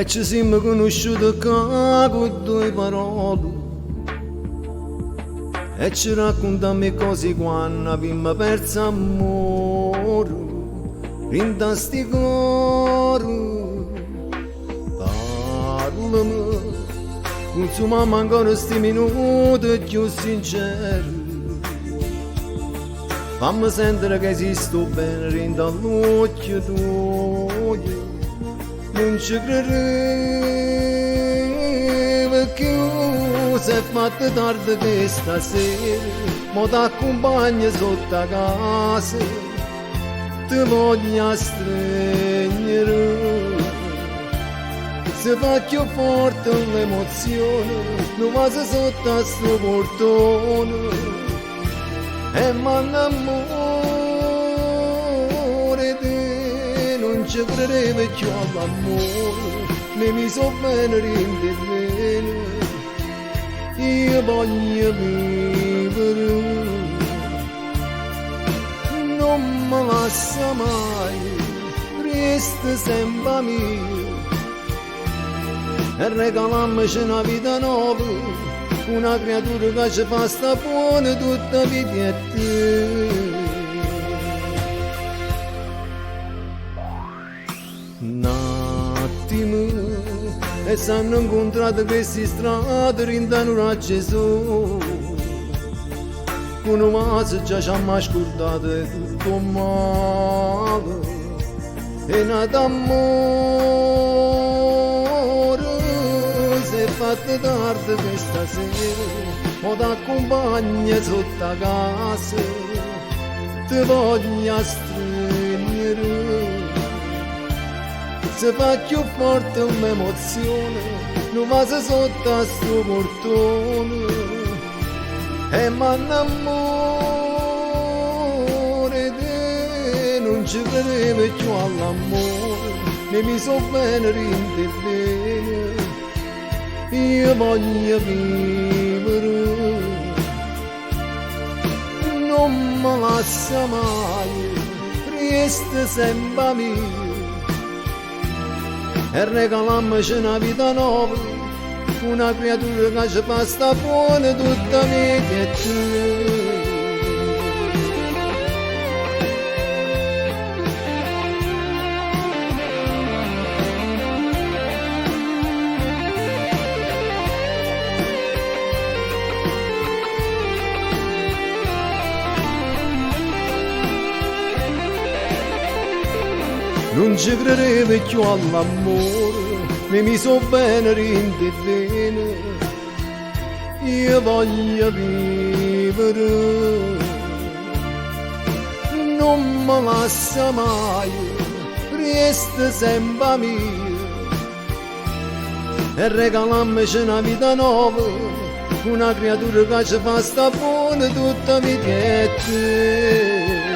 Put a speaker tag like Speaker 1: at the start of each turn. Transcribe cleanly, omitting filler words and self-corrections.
Speaker 1: e ci siamo conosciuti con due parole e ci raccontiamo cose quando abbiamo perso amore in sti cori. Parlami, consumiamo ancora sti minuti più sinceri, fammi sentire che esisto bene in dall'occhio tuo. Non ci credevo più, si è fatta tardi questa sera, ma t'accompagno sotto a casa, ti voglio stringere. Si fa più forte l'emozione, non va sotto a sto portone, e m'annamore di non ci credevo più all'amore, ne mi so bene rende bene, io voglio vivere, non mi lascia mai, resta sempre mio, e regalammoci una vita nuova, una creatura che ci fa sta buona tutta vita e te. Un attimo e s'hanno incontrato queste strade rindano a Gesù, con un maso già ci hanno scordato tutto male e nato amore. Si è fatta tardi questa sera, ma t'accompagno sotto a casa, ti voglio stringere. Si fa più forte un'emozione, non va sotto a sto portone, e m'annamore di non ci credevo più all'amore, ne mi so bene rende bene, io voglio vivere, non mi lascia mai, resta sempre mio, e regalammoci una vita nuova, una creatura che ci fa sta buona tutta vita e te. Non ci credevo più all'amore, ne mi so bene rende bene, io voglio vivere, non mi lascia mai, resta sempre mio, e regalammoci una vita nuova, una creatura che ci fa sta buona tutta vita e te.